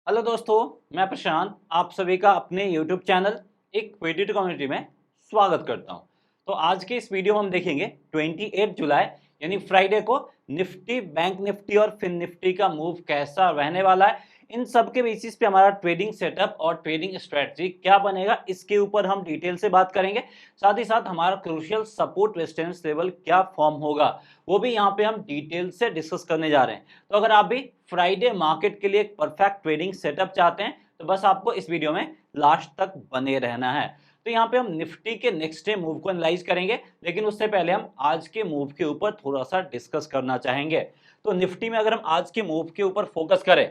Hello दोस्तों, मैं प्रशांत आप सभी का अपने YouTube चैनल एक क्विडिटी कम्युनिटी में स्वागत करता हूं। तो आज के इस वीडियो में हम देखेंगे 28 जुलाई यानी फ्राइडे को निफ्टी, बैंक निफ्टी और फिन निफ्टी का मूव कैसा रहने वाला है। इन सब के बेसिस पे हमारा ट्रेडिंग सेटअप और ट्रेडिंग स्ट्रेटजी क्या बनेगा, इसके ऊपर हम डिटेल से बात करेंगे। साथ ही साथ हमारा क्रूशियल सपोर्ट रेजिस्टेंस लेवल क्या फॉर्म होगा, वो भी यहाँ पे हम डिटेल से डिस्कस करने जा रहे हैं। तो अगर आप भी फ्राइडे मार्केट के लिए एक परफेक्ट ट्रेडिंग सेटअप चाहते हैं तो बस आपको इस वीडियो में लास्ट तक बने रहना है। तो यहाँ पे हम निफ्टी के नेक्स्ट डे मूव को एनालाइज करेंगे, लेकिन उससे पहले हम आज के मूव के ऊपर थोड़ा सा डिस्कस करना चाहेंगे। तो निफ्टी में अगर हम आज के मूव के ऊपर फोकस करें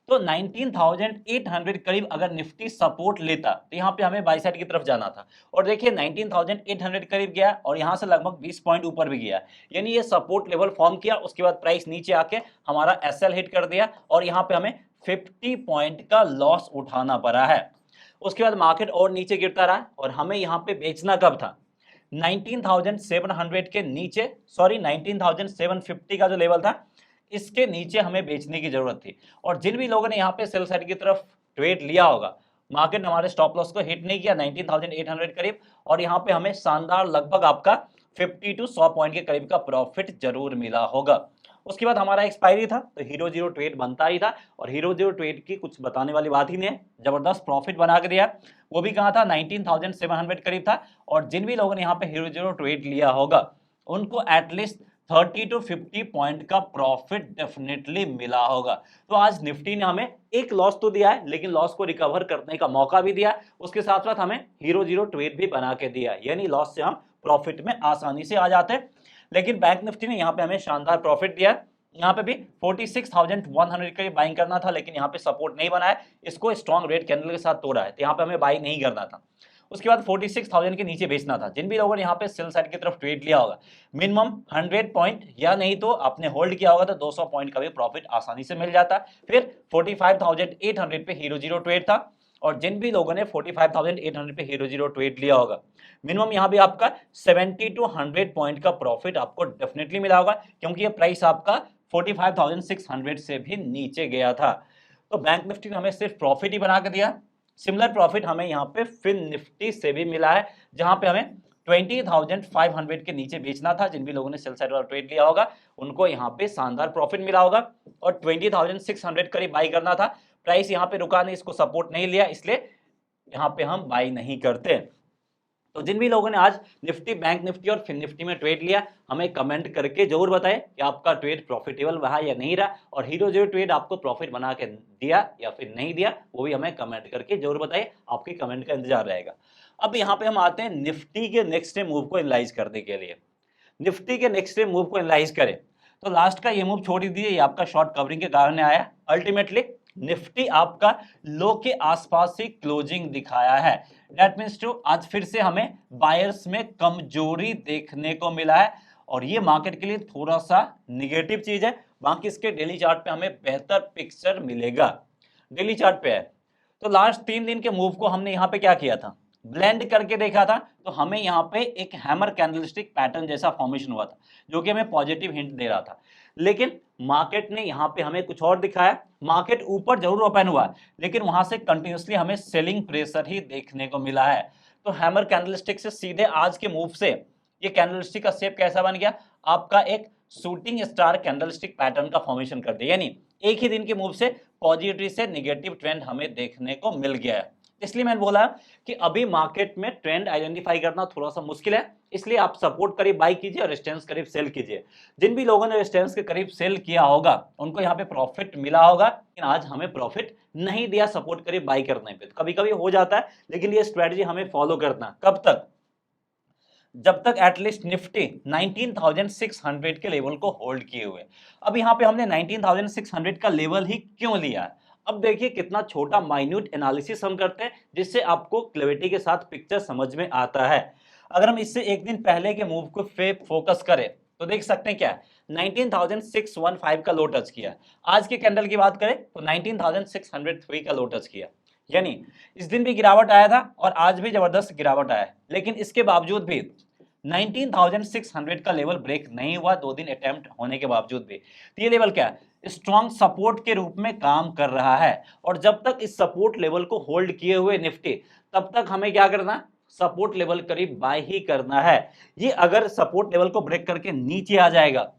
तो 19,800 करीब अगर निफ्टी सपोर्ट लेता तो यहाँ पे हमें बाई साइड की तरफ जाना था। और देखिए 19,800 करीब गया और यहाँ से लगभग 20 पॉइंट ऊपर भी गया, यानी ये सपोर्ट लेवल फॉर्म किया। उसके बाद प्राइस नीचे आके हमारा एसएल हिट कर दिया और यहाँ पे हमें 50 पॉइंट का लॉस उठाना पड़ा है। उसके बाद मार्केट और नीचे गिरता रहा और हमें यहाँ पे बेचना कब था, 19,700 के नीचे, सॉरी 19,750 का जो लेवल था इसके नीचे हमें बेचने की जरूरत थी। और जिन भी लोगों ने यहाँ पे सेल साइड की तरफ ट्रेड लिया होगा, मार्केट ने हमारे स्टॉप लॉस को हिट नहीं किया 19,800 करीब, और यहाँ पे हमें शानदार लगभग आपका 50 टू 100 पॉइंट के करीब का प्रॉफिट जरूर मिला होगा। उसके बाद हमारा एक्सपायरी था तो हीरो जीरो ट्रेड बनता ही था, और हीरो जीरो ट्रेड की कुछ बताने वाली बात ही नहीं है, जबरदस्त प्रॉफिट बना के दिया। वो भी कहा था 19,700 करीब था। और जिन भी लोगों ने यहाँ पे हीरो जीरो ट्रेड लिया होगा उनको एटलीस्ट 30 टू 50 पॉइंट का प्रॉफिट डेफिनेटली मिला होगा। तो आज निफ्टी ने हमें एक लॉस तो दिया है, लेकिन लॉस को रिकवर करने का मौका भी दिया। उसके साथ साथ हमें हीरो जीरो ट्रेड भी बना के दिया, यानी लॉस से हम प्रॉफिट में आसानी से आ जाते हैं। लेकिन बैंक निफ्टी ने यहाँ पे हमें शानदार प्रॉफिट दिया। यहाँ पे भी 46,100 के बाइंग करना था, लेकिन यहाँ पे सपोर्ट नहीं बना है, इसको स्ट्रॉन्ग रेड कैंडल के साथ तोड़ा है, तो यहाँ पे हमें बाई नहीं करना था। उसके बाद 46,000 के नीचे बेचना था। जिन भी लोगों ने यहाँ पे सेल साइड की तरफ ट्रेड लिया होगा, मिनिमम 100 पॉइंट या नहीं तो आपने होल्ड किया होगा तो 200 पॉइंट का भी प्रॉफिट आसानी से मिल जाता। फिर 45,800 पे हीरो जीरो ट्रेड था, और जिन भी लोगों ने 45,800 पे हीरो जीरो ट्रेड लिया होगा, मिनिमम यहाँ भी आपका 70 टू 100 पॉइंट का प्रॉफिट आपको डेफिनेटली मिला होगा, क्योंकि ये प्राइस आपका 45,600 से भी नीचे गया था। तो बैंक निफ्टी ने हमें सिर्फ प्रॉफिट ही बना के दिया। सिमिलर प्रॉफिट हमें यहाँ पे फिन निफ्टी से भी मिला है, जहां पे हमें 20,500 के नीचे बेचना था। जिन भी लोगों ने सेल साइड वाला ट्रेड लिया होगा उनको यहाँ पे शानदार प्रॉफिट मिला होगा, और 20,600 करीब बाई करना था। प्राइस यहाँ पे रुका नहीं, इसको सपोर्ट नहीं लिया, इसलिए यहाँ पे हम बाई नहीं करते। तो जिन भी लोगों ने आज निफ्टी, बैंक निफ्टी और फिन निफ्टी में ट्रेड लिया, हमें कमेंट करके जरूर बताएं कि आपका ट्रेड प्रॉफिटेबल रहा या नहीं रहा, और हीरो जीरो ट्रेड आपको प्रॉफिट बना के दिया या फिर नहीं दिया, वो भी हमें कमेंट करके जरूर बताएं। आपके कमेंट का इंतजार रहेगा। अब यहाँ पे हम आते हैं निफ्टी के नेक्स्ट डे मूव को एनालाइज करने के लिए। निफ्टी के नेक्स्ट डे मूव को एनालाइज करें तो लास्ट का ये मूव छोड़ ही दीजिए, ये आपका शॉर्ट कवरिंग के कारण आया। अल्टीमेटली निफ्टी आपका लो के आसपास ही क्लोजिंग दिखाया है। दैट मींस टू आज फिर से हमें बायर्स में कमजोरी देखने को मिला है, और ये मार्केट के लिए थोड़ा सा निगेटिव चीज है। बाकी इसके डेली चार्ट पे हमें बेहतर पिक्चर मिलेगा। डेली चार्ट पे है तो लास्ट 3 दिन के मूव को हमने यहाँ पे क्या किया था, ब्लेंड करके देखा था। तो हमें यहाँ पे एक हैमर कैंडलस्टिक पैटर्न जैसा फॉर्मेशन हुआ था, जो कि हमें पॉजिटिव हिंट दे रहा था। लेकिन मार्केट ने यहाँ पे हमें कुछ और दिखाया। मार्केट ऊपर जरूर ओपन हुआ, लेकिन वहां से कंटिन्यूसली हमें सेलिंग प्रेशर ही देखने को मिला है। तो हैमर कैंडलस्टिक से सीधे आज के मूव से ये कैंडलस्टिक का शेप कैसा बन गया, आपका एक शूटिंग स्टार कैंडलस्टिक पैटर्न का फॉर्मेशन कर दिया, यानी एक ही दिन के मूव से पॉजिटिव से नेगेटिव ट्रेंड हमें देखने को मिल गया है। इसलिए मैंने बोला कि अभी मार्केट में ट्रेंड आइडेंटिफाई करना थोड़ा सा मुश्किल है, इसलिए आप सपोर्ट करीब बाई कीजिए और रेजिस्टेंस करीब सेल कीजिए। जिन भी लोगों ने रेजिस्टेंस के करीब सेल किया होगा उनको यहाँ पे प्रॉफिट मिला होगा, लेकिन आज हमें प्रॉफिट नहीं दिया सपोर्ट करीब बाई करने पे। कभी कभी हो जाता है, लेकिन ये स्ट्रेटजी हमें फॉलो करना कब तक, जब तक एटलीस्ट निफ्टी 19,600 के लेवल को होल्ड किए हुए। अब यहाँ पे हमने 19,600 का लेवल ही क्यों लिया है, अब देखिए कितना छोटा माइन्यूट एनालिसिस हम करते हैं, जिससे आपको क्लैरिटी के साथ पिक्चर समझ में आता है। अगर हम इससे एक दिन पहले के मूव को फोकस करें तो देख सकते हैं क्या 19,615 का लो टच किया। आज के कैंडल की बात करें तो 19,603 का लो टच किया, यानी इस दिन भी गिरावट आया था और आज भी जबरदस्त गिरावट आया है। लेकिन इसके बावजूद भी 19,600 का लेवल ब्रेक नहीं हुआ 2 दिन अटेम्प्ट होने के बावजूद भी। तो ये लेवल क्या है, स्ट्रॉन्ग सपोर्ट के रूप में काम कर रहा है। और जब तक इस सपोर्ट लेवल को होल्ड किए हुए निफ्टी, तब तक हमें क्या करना है, सपोर्ट लेवल करीब बाय ही करना है। ये अगर सपोर्ट लेवल को ब्रेक करके नीचे आ जाएगा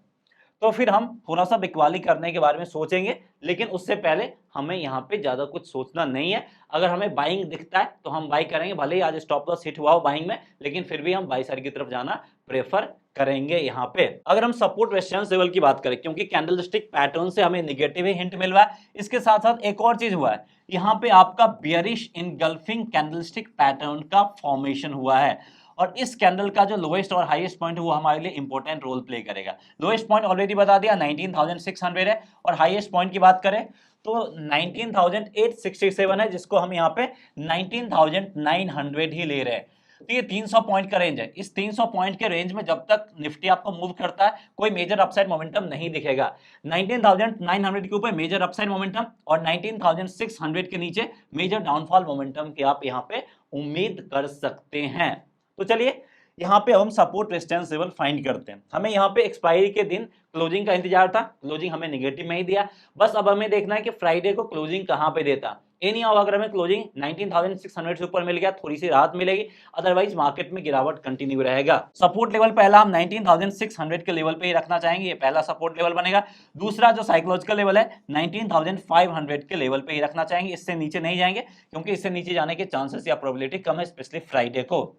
तो फिर हम थोड़ा सा बिकवाली करने के बारे में सोचेंगे, लेकिन उससे पहले हमें यहाँ पे ज्यादा कुछ सोचना नहीं है। अगर हमें बाइंग दिखता है तो हम बाई करेंगे, भले ही आज स्टॉप लॉस हिट हुआ हो बाइंग में, लेकिन फिर भी हम बाई साइड की तरफ जाना प्रेफर करेंगे। यहाँ पे अगर हम सपोर्ट रेजिस्टेंस लेवल की बात करें, क्योंकि कैंडलस्टिक पैटर्न से हमें निगेटिव ही हिंट मिल रहा है, इसके साथ साथ एक और चीज हुआ है, यहाँ पे आपका बियरिश इनगल्फिंग कैंडलस्टिक पैटर्न का फॉर्मेशन हुआ है। और इस कैंडल का जो लोएस्ट और हाईएस्ट पॉइंट है वो हमारे लिए इंपॉर्टेंट रोल प्ले करेगा। लोएस्ट पॉइंट ऑलरेडी बता दिया 19,600 है, और हाईएस्ट पॉइंट की बात करें तो 19,867 है, जिसको हम यहाँ पे 19,900 ही ले रहे हैं। तो ये 300 पॉइंट का रेंज है। इस 300 पॉइंट के रेंज में जब तक निफ्टी आपको मूव करता है कोई मेजर अपसाइड मोमेंटम नहीं दिखेगा। 19,900 के ऊपर मेजर अपसाइड मोमेंटम और 19,600 के नीचे मेजर डाउनफॉल मोमेंटम की आप यहाँ पे उम्मीद कर सकते हैं। तो चलिए यहाँ पे हम सपोर्ट रेजिस्टेंस लेवल फाइंड करते हैं। हमें यहाँ पे एक्सपायरी के दिन क्लोजिंग का इंतजार था, क्लोजिंग हमें नेगेटिव में ही दिया। बस अब हमें देखना है कि फ्राइडे को क्लोजिंग कहाँ पे देता। एनी हाउ अगर हमें क्लोजिंग 19,600 से ऊपर मिल गया थोड़ी सी राहत मिलेगी, अदरवाइज मार्केट में गिरावट कंटिन्यू रहेगा। सपोर्ट लेवल पहला हम 19,600 के लेवल पे ही रखना चाहेंगे, ये पहला सपोर्ट लेवल बनेगा। दूसरा जो साइकोलॉजिकल लेवल है 19,500 के लेवल पे ही रखना चाहेंगे, इससे नीचे नहीं जाएंगे, क्योंकि इससे नीचे जाने के चांसेस या प्रोबेबिलिटी कम है, स्पेशली फ्राइडे को।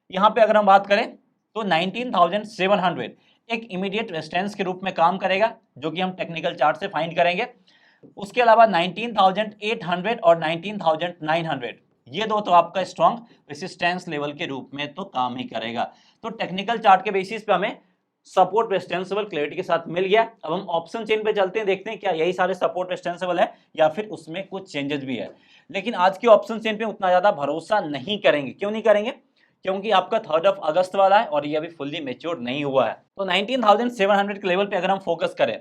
यहां पे अगर हम बात करें तो 19,700 एक इमीडिएट रेजिस्टेंस के रूप में काम करेगा, जो कि हम टेक्निकल चार्ट से फाइंड करेंगे। उसके अलावा 19,800 और 19,900 ये दो तो आपका स्ट्रॉन्ग रेजिस्टेंस लेवल के रूप में तो काम ही करेगा। तो टेक्निकल चार्ट के बेसिस पे हमें सपोर्ट रेजिस्टेंस लेवल क्लैरिटी के साथ मिल गया। अब हम ऑप्शन चेन पे चलते हैं, देखते हैं क्या यही सारे सपोर्ट रेजिस्टेंस लेवल है या फिर उसमें कुछ चेंजेस भी है। लेकिन आज के ऑप्शन चेन पे उतना ज्यादा भरोसा नहीं करेंगे। क्यों नहीं करेंगे? क्योंकि आपका 3rd ऑफ अगस्त वाला है और ये अभी फुल्ली मैच्योर नहीं हुआ है। तो 19,700 के लेवल पे अगर हम फोकस करें,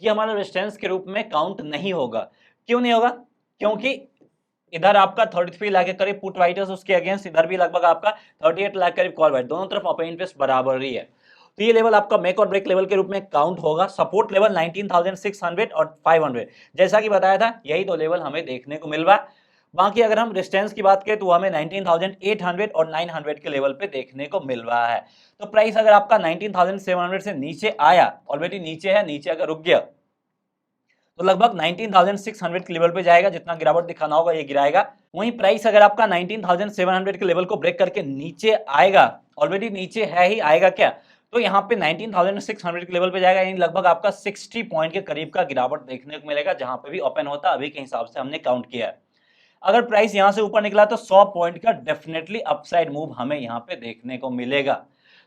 ये हमारा रेजिस्टेंस के रूप में काउंट नहीं होगा। क्यों नहीं होगा? क्योंकि इधर आपका 33 लाख के करीब पुट राइटर्स, उसके अगेंस्ट इधर भी लगभग आपका 38 लाख करीब कॉल राइट, दोनों तरफ ओपन इंटरेस्ट बराबर ही है। तो ये लेवल आपका मेक और ब्रेक लेवल के रूप में काउंट होगा। सपोर्ट लेवल 19,600 और 500, जैसा कि बताया था यही दो लेवल हमें देखने को मिल रहा है। बाकी अगर हम रेजिस्टेंस की बात करें तो हमें 19,800 और 900 के लेवल पे देखने को मिल रहा है। तो प्राइस अगर आपका 19,700 से नीचे आया, ऑलरेडी नीचे है, नीचे अगर रुक गया तो लगभग 19,600 के लेवल पे जाएगा, जितना गिरावट दिखाना होगा ये गिराएगा। वहीं प्राइस अगर आपका 19,700 के लेवल को ब्रेक करके नीचे आएगा, ऑलरेडी नीचे है ही, आएगा क्या, तो यहाँ पे 19,600 के लेवल पे जाएगा, यानी लगभग आपका 60 पॉइंट के करीब का गिरावट देखने को मिलेगा, जहां पे भी ओपन होता अभी के हिसाब से हमने काउंट किया है। अगर प्राइस यहां से ऊपर निकला तो 100 पॉइंट का डेफिनेटली अपसाइड मूव हमें यहां पे देखने को मिलेगा।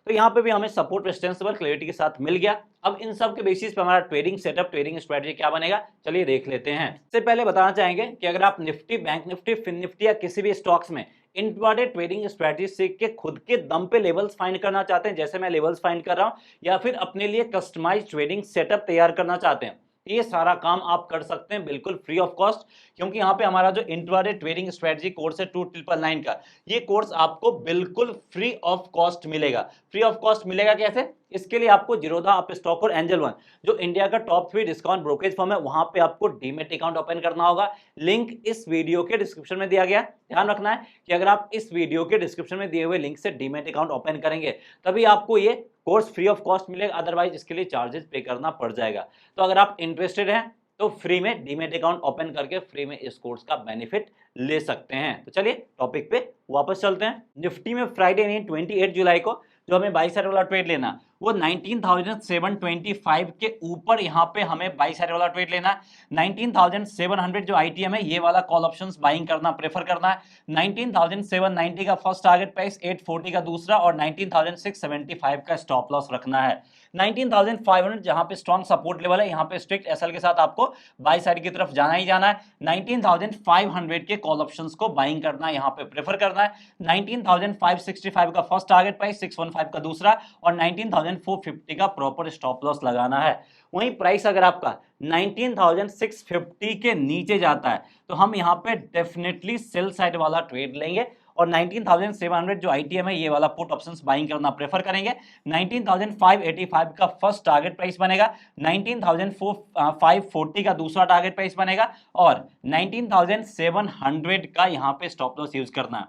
तो यहां पे भी हमें सपोर्ट रेजिस्टेंस लेवल क्लैरिटी के साथ मिल गया। अब इन सब के बेसिस पे हमारा ट्रेडिंग सेटअप, ट्रेडिंग स्ट्रेटजी क्या बनेगा, चलिए देख लेते हैं। इससे पहले बताना चाहेंगे कि अगर आप निफ्टी, बैंक निफ्टी, फिन निफ्टी या किसी भी स्टॉक्स में इंट्राडे ट्रेडिंग स्ट्रेटजी सीख के खुद के दम पे लेवल्स फाइंड करना चाहते हैं, जैसे मैं लेवल्स फाइंड कर रहा हूं, या फिर अपने लिए कस्टमाइज्ड ट्रेडिंग सेटअप तैयार करना चाहते हैं, ये सारा काम आप कर सकते हैं बिल्कुल फ्री ऑफ कॉस्ट। क्योंकि यहाँ पे हमारा जो इंट्राडे ट्रेडिंग स्ट्रेटजी कोर्स है 2999 का, ये कोर्स आपको बिल्कुल फ्री ऑफ कॉस्ट मिलेगा। फ्री ऑफ कॉस्ट मिलेगा कैसे? इसके लिए आपको जीरोधा, अप स्टॉक और एंजल वन, जो इंडिया का टॉप 3 डिस्काउंट ब्रोकरेज फर्म है, वहां पे आपको डीमेट अकाउंट ओपन करना होगा। लिंक इस वीडियो के डिस्क्रिप्शन में दिया गया। ध्यान रखना है कि अगर आप इस वीडियो के डिस्क्रिप्शन में दिए हुए लिंक से डीमेट अकाउंट ओपन करेंगे तभी आपको ये कोर्स फ्री ऑफ कॉस्ट मिलेगा, अदरवाइज इसके लिए चार्जेस पे करना पड़ जाएगा। तो अगर आप इंटरेस्टेड हैं तो फ्री में डीमेट अकाउंट ओपन करके फ्री में इस कोर्स का बेनिफिट ले सकते हैं। तो चलिए टॉपिक पे वापस चलते हैं। निफ्टी में फ्राइडे यानी 28 जुलाई को जो हमें बाई साइड वाला ट्रेड लेना, वो 19,725 के ऊपर यहाँ पे हमें बाई साइड वाला ट्रेड लेना है। 19,700 जो आईटीएम है, ये वाला कॉल ऑप्शंस बाइंग करना प्रेफर करना है। 19,790 का फर्स्ट टारगेट प्राइस, 840 का दूसरा, और 19,675 का स्टॉप लॉस रखना है। 19,500 जहां पे स्ट्रॉन्ग सपोर्ट लेवल है, यहाँ पे स्ट्रिक्ट एसएल के साथ आपको बाई साइड की तरफ जाना ही जाना है। 19,500 के कॉल ऑप्शंस को बाइंग करना यहाँ पे प्रेफर करना है। 19,565 का फर्स्ट टारगेट प्राइस, 615 का दूसरा, और 19,450 का प्रॉपर स्टॉप लॉस लगाना है। वहीं प्राइस अगर आपका 19,650 के नीचे जाता है तो हम यहाँ पे डेफिनेटली सेल साइड वाला ट्रेड लेंगे और 19,700 जो ITM है ये वाला पुट ऑप्शंस बाइंग करना प्रेफर करेंगे। 19,585 का फर्स्ट टारगेट प्राइस बनेगा, 19,540 का दूसरा टारगेट प्राइस बनेगा और 19,700 का यहाँ पे स्टॉप लॉस यूज करना है।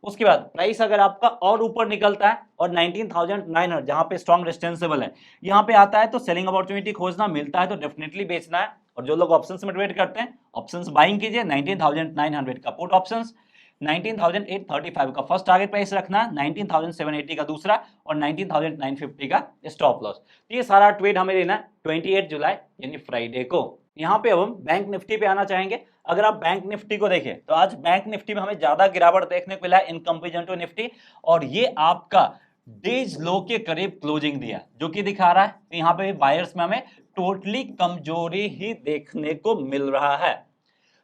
उसके बाद प्राइस अगर आपका और ऊपर निकलता है और 19,900 जहां पे स्ट्रॉन्ग रेजिस्टेंसेबल है यहां पे आता है तो सेलिंग अपॉर्चुनिटी खोजना, मिलता है तो डेफिनेटली बेचना है। और जो लोग ऑप्शंस में ट्रेड करते हैं ऑप्शंस बाइंग कीजिए, 19,900 का पुट ऑप्शंस, 19,835 का फर्स्ट टारगेट प्राइस रखना, 19,780 का दूसरा और 19,950 का स्टॉप लॉस। तो ये सारा ट्रेड हमें लेना है 28 जुलाई यानी फ्राइडे को। यहाँ पे अब हम बैंक निफ्टी पे आना चाहेंगे। अगर आप बैंक निफ्टी को देखें तो आज बैंक निफ्टी में हमें ज्यादा गिरावट देखने को मिला है इन कंपैरिजन टू निफ्टी, और ये आपका डेज लो के करीब क्लोजिंग दिया जो कि दिखा रहा है तो यहाँ पे बायर्स में हमें टोटली कमजोरी ही देखने को मिल रहा है।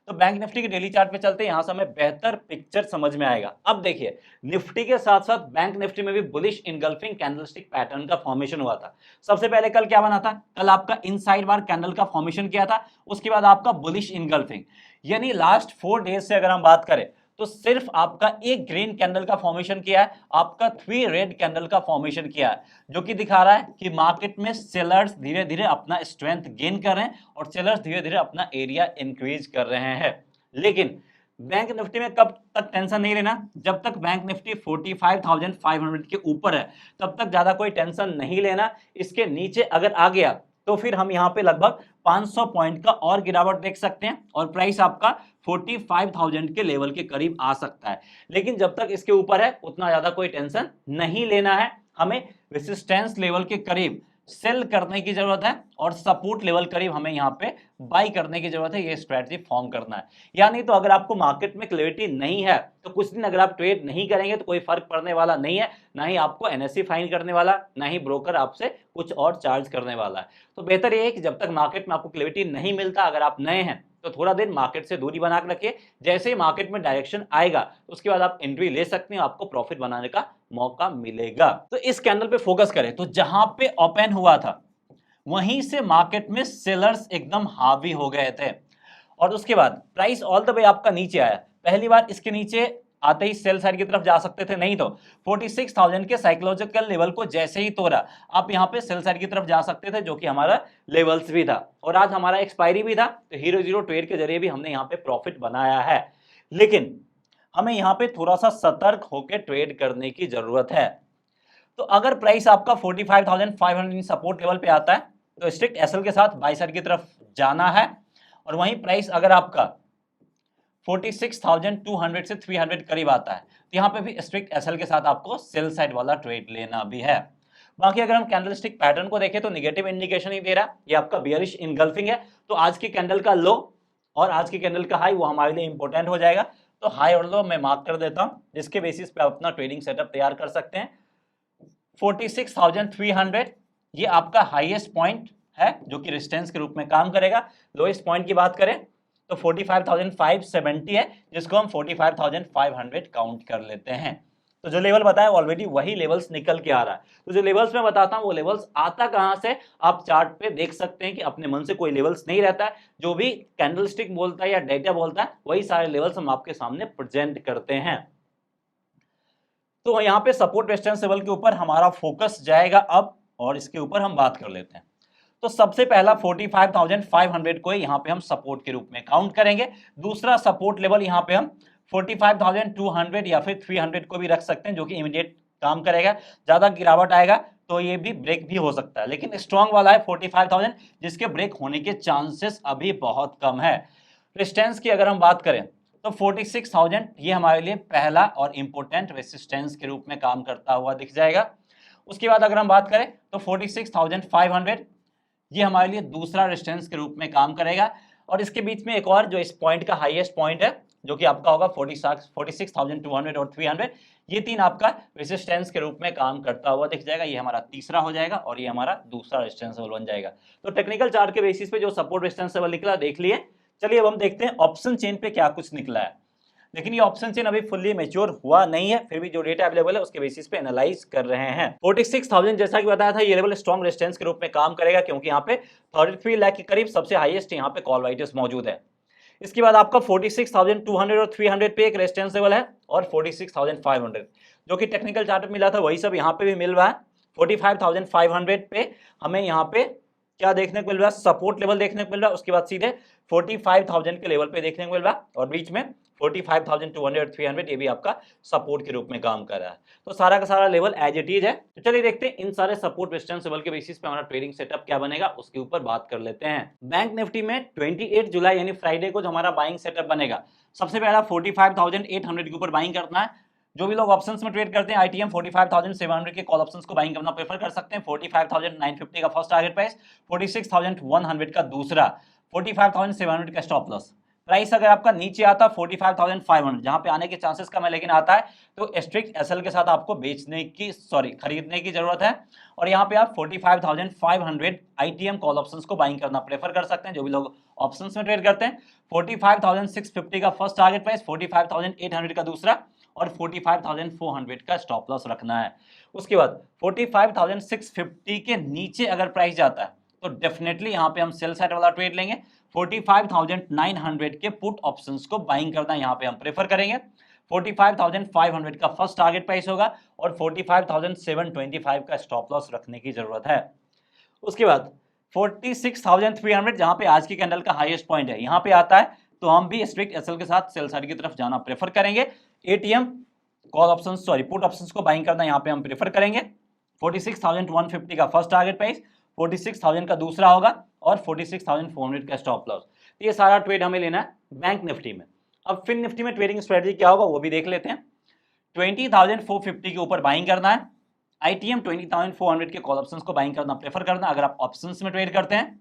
तो बैंक निफ्टी के डेली चार्ट पे चलते हैं, यहां से हमें बेहतर पिक्चर समझ में आएगा। अब देखिए निफ्टी के साथ साथ बैंक निफ्टी में भी बुलिश इनगल्फिंग कैंडलस्टिक पैटर्न का फॉर्मेशन हुआ था। सबसे पहले कल क्या बना था, कल आपका इनसाइड बार कैंडल का फॉर्मेशन किया था, उसके बाद आपका बुलिश इनगल्फिंग, यानी लास्ट 4 डेज से अगर हम बात करें तो सिर्फ आपका एक ग्रीन कैंडल का फॉर्मेशन किया है, आपका 3 रेड कैंडल का फॉर्मेशन किया है, जो कि दिखा रहा है कि मार्केट में सेलर्स धीरे धीरे अपना स्ट्रेंथ गेन कर रहे हैं और सेलर्स धीरे धीरे अपना एरिया इंक्रीज कर रहे हैं। लेकिन बैंक निफ्टी में कब तक टेंशन नहीं लेना, जब तक बैंक निफ्टी 45,500 के ऊपर है तब तक ज्यादा कोई टेंशन नहीं लेना। इसके नीचे अगर आ गया तो फिर हम यहाँ पे लगभग 500 पॉइंट का और गिरावट देख सकते हैं और प्राइस आपका 45,000 के लेवल के करीब आ सकता है। लेकिन जब तक इसके ऊपर है उतना ज्यादा कोई टेंशन नहीं लेना है, हमें रेजिस्टेंस लेवल के करीब सेल करने की जरूरत है और सपोर्ट लेवल करीब हमें यहाँ पे बाई करने की जरूरत है, ये स्ट्रेटजी फॉर्म करना है। यानी तो अगर आपको मार्केट में क्लैरिटी नहीं है तो कुछ दिन अगर आप ट्रेड नहीं करेंगे तो कोई फर्क पड़ने वाला नहीं है, ना ही आपको NSE फाइन करने वाला, ना ही ब्रोकर आपसे कुछ और चार्ज करने वाला है। तो बेहतर ये है कि जब तक मार्केट में आपको क्लैरिटी नहीं मिलता, अगर आप नए हैं तो थोड़ा दिन मार्केट से दूरी बना के रखिए, जैसे ही मार्केट में डायरेक्शन आएगा उसके बाद आप एंट्री ले सकते हैं, आपको प्रॉफिट बनाने का मौका मिलेगा। तो इस कैंडल पे फोकस करें तो जहां पे ओपन हुआ था वहीं से मार्केट में सेलर्स एकदम हावी हो गए थे और उसके बाद प्राइस ऑल द वे आपका नीचे आया। पहली बार इसके नीचे आते ही सेल साइड की तरफ जा सकते थे, नहीं तो 46,000 के साइकोलॉजिकल लेवल को जैसे ही तोड़ा आप यहां पे सेल साइड की तरफ जा सकते थे, जो कि हमारा लेवल्स भी था और आज हमारा एक्सपायरी भी था। तो हीरो जीरो ट्रेड के जरिए भी हमने यहाँ पे प्रॉफिट बनाया है, लेकिन हमें यहाँ पे थोड़ा सा सतर्क होकर ट्रेड करने की जरूरत है। तो अगर प्राइस आपका 45,500 सपोर्ट लेवल पे आता है तो स्ट्रिक्ट एसएल के साथ बाई साइड की तरफ जाना है, और वहीं प्राइस अगर आपका 46,200 से 300 करीब आता है तो यहाँ पे भी स्ट्रिक्ट एसएल के साथ आपको सेल साइड वाला ट्रेड लेना भी है। बाकी अगर हम कैंडलस्टिक पैटर्न को देखें तो नेगेटिव इंडिकेशन ही दे रहा है, ये आपका बियरिश इनगल्फिंग है। तो आज की कैंडल का लो और आज की कैंडल का हाई वो हमारे लिए इंपॉर्टेंट हो जाएगा। तो हाई और लो मैं मार्क कर देता हूं, जिसके बेसिस पे आप अपना ट्रेडिंग सेटअप तैयार कर सकते हैं। 46,300 ये आपका हाईएस्ट पॉइंट है जो कि रेजिस्टेंस के रूप में काम करेगा। लोएस्ट पॉइंट की बात करें तो 45,570 है, जिसको हम 45,500 काउंट कर लेते हैं। तो जो लेवल बताया ऑलरेडी वही लेवल्स निकल के आ रहा है। तो जो लेवल्स मैं बताता हूं वो लेवल्स आता कहां से, आप चार्ट पे देख सकते हैं कि अपने मन से कोई लेवल्स नहीं रहता है, जो भी कैंडलस्टिक बोलता है या डेटा बोलता है वही सारे लेवल्स हम आपके सामने प्रेजेंट करते हैं। तो यहाँ पे सपोर्ट रेजिस्टेंस लेवल के ऊपर हमारा फोकस जाएगा अब, और इसके ऊपर हम बात कर लेते हैं। तो सबसे पहला 45,500 को यहाँ पे हम सपोर्ट के रूप में काउंट करेंगे। दूसरा सपोर्ट लेवल यहाँ पे हम 45,200 या फिर 300 को भी रख सकते हैं, जो कि इमीडिएट काम करेगा। ज्यादा गिरावट आएगा तो ये भी ब्रेक भी हो सकता है, लेकिन स्ट्रॉन्ग वाला है 45,000, जिसके ब्रेक होने के चांसेस अभी बहुत कम है। रेजिस्टेंस की अगर हम बात करें तो 46,000 ये हमारे लिए पहला और इंपॉर्टेंट रेजिस्टेंस के रूप में काम करता हुआ दिख जाएगा। उसके बाद अगर हम बात करें तो 46,500 ये हमारे लिए दूसरा रेजिस्टेंस के रूप में काम करेगा। और इसके बीच में एक और जो इस पॉइंट का हाईएस्ट पॉइंट है जो कि आपका होगा 46,200 और 300, ये तीन आपका रेजिस्टेंस के रूप में काम करता हुआ दिख जाएगा। ये हमारा तीसरा हो जाएगा और ये हमारा दूसरा रेजिस्टेंस लेवल बन जाएगा। तो टेक्निकल चार्ट के बेसिस पे जो सपोर्ट रेजिस्टेंस लेवल निकला देख लिए। चलिए अब हम देखते हैं ऑप्शन चेन पे क्या कुछ निकला है। लेकिन ये ऑप्शन चेन अभी फुल्ली मैच्योर हुआ नहीं है, फिर भी जो डेटा अवेलेबल है उसके बेसिस पे एनालाइज कर रहे हैं। 46,000 जैसा कि बताया था ये लेवल स्ट्रॉन्ग रेजिस्टेंस के रूप में काम करेगा, क्योंकि यहाँ पे 33 लाख के करीब सबसे हाईएस्ट यहाँ पे कॉल राइटर्स मौजूद है। इसके बाद आपका 46,200 और 300 पे एक रेजिस्टेंस लेवल है और 46,500 जो कि टेक्निकल चार्ट में मिला था वही सब यहाँ पे भी मिल रहा है। 45,500 पे हमें यहाँ पे क्या देखने को मिल रहा है, सपोर्ट लेवल देखने को मिल रहा है। उसके बाद सीधे 45,000 के लेवल पे देखने को मिल रहा है और बीच में 45,200 300 ये भी आपका सपोर्ट के रूप में काम कर रहा है। तो सारा का सारा लेवल एज इट इज है। तो चलिए देखते हैं इन सारे सपोर्ट रेजिस्टेंस लेवल के बेसिस पे हमारा ट्रेडिंग सेटअप क्या बनेगा, उसके ऊपर बात कर लेते हैं। बैंक निफ्टी में 28 जुलाई यानी फ्राइडे को जो हमारा बाइंग सेटअप बनेगा, सबसे पहला 45,800 के ऊपर बाइंग करना है। जो भी लोग ऑप्शंस में ट्रेड करते हैं आईटीएम 45,700 के कॉल ऑप्शंस को बाइंग करना प्रेफर कर सकते हैं। 45,950 का फर्स्ट टारगेट प्राइस, 46,100 का दूसरा, 45,700 का स्टॉप लॉस। प्राइस अगर आपका नीचे आता 45,500 जहां पे आने के चांसेस कम है लेकिन आता है तो स्ट्रिक्ट एसएल के साथ आपको खरीदने की जरूरत है। और यहाँ पे आप 45,500 आईटीएम कॉल ऑप्शंस को बाइंग करना प्रेफर कर सकते हैं। जो भी लोग ऑप्शंस में ट्रेड करते हैं 45,650 का फर्स्ट टारगेट प्राइस, 45,800 का दूसरा और 45,400 का स्टॉप लॉस रखना है। उसके बाद 45,650 के नीचे अगर प्राइस जाता है तो डेफिनेटली यहाँ पे हम सेल साइड वाला ट्रेड लेंगे। 45,900 के पुट ऑप्शंस को बाइंग करना यहाँ पे हम प्रेफर करेंगे। 45,500 का फर्स्ट टारगेट प्राइस होगा और 45,725 का स्टॉप लॉस रखने की जरूरत है। उसके बाद 46,300 जहां पे आज की कैंडल का हाईएस्ट पॉइंट है यहाँ पे आता है तो हम भी स्ट्रिक्ट एसएल के साथ सेल साइड की तरफ जाना प्रेफर करेंगे। ATM call options put options को बाइंग करना यहाँ पे हम प्रेफर करेंगे। 46,150 का फर्स्ट टारगेट प्राइस, 46,000 का दूसरा होगा और 46,400 का स्टॉप लॉस। तो ये सारा ट्रेड हमें लेना है बैंक निफ्टी में। अब फिन निफ्टी में ट्रेडिंग स्ट्रेटजी क्या होगा वो भी देख लेते हैं। 20,450 के ऊपर बाइंग करना है। आईटीएम 20,400 के कॉल ऑप्शंस को बाइंग करना प्रेफर करना अगर आप ऑप्शंस में ट्रेड करते हैं।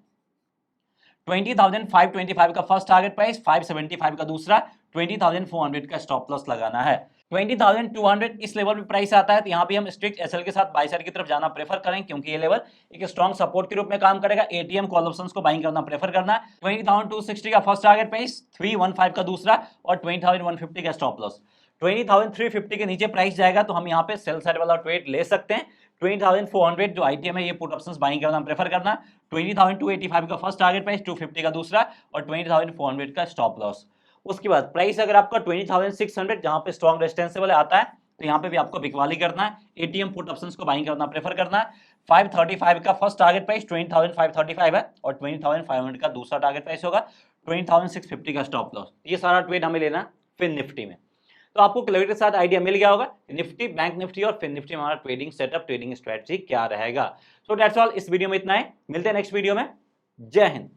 20,525 का फर्स्ट टारगेट प्राइस, 575 का दूसरा, 20,400 का स्टॉप लॉस लगाना है। 20,200 इस लेवल पे प्राइस आता है तो यहाँ पे हम स्ट्रिक्ट एसएल के साथ बाय साइड की तरफ जाना प्रेफर करें क्योंकि ये लेवल एक स्ट्रॉन्ग सपोर्ट के रूप में काम करेगा। एटीएम कॉल ऑप्शंस को बाइंग करना प्रेफर करना। 20,260 का फर्स्ट टारगेट प्राइस, 315 का दूसरा और 20,150 का स्टॉप लॉस। 20,350 के नीचे प्राइस जाएगा तो हम यहाँ पे सेल साइड वाला ट्रेड ले सकते हैं। 20,400 जो आईटीएम है ये पुट ऑप्शंस बाइंग करना प्रेफर करना। 20,285 का फर्स्ट टारगेट प्राइस, 250 का दूसरा और 20,400 का स्टॉप लॉस। उसके बाद प्राइस अगर आपका 20,600 जहां पे स्ट्रॉन्ग रेजिस्टेंस आता है तो यहाँ पे भी आपको बिकवाली करना है। एटीएम पुट ऑप्शंस को बाइंग करना प्रेफर करना है। 535 का फर्स्ट टारगेट प्राइस, 20,535 है और 20,500 का दूसरा टारगेट प्राइस होगा, 20,650 का स्टॉप लॉस। ये सारा ट्रेड हमें लेना फिन निफ्टी में। तो आपको क्लैरिटी के साथ आइडिया मिल गया होगा निफ्टी, बैंक निफ्टी और फिन निफ्टी में हमारा ट्रेडिंग सेटअप, ट्रेडिंग स्ट्रेटजी क्या रहेगा। सो दैट्स ऑल, इस वीडियो में इतना है। मिलते हैं नेक्स्ट वीडियो में। जय हिंद।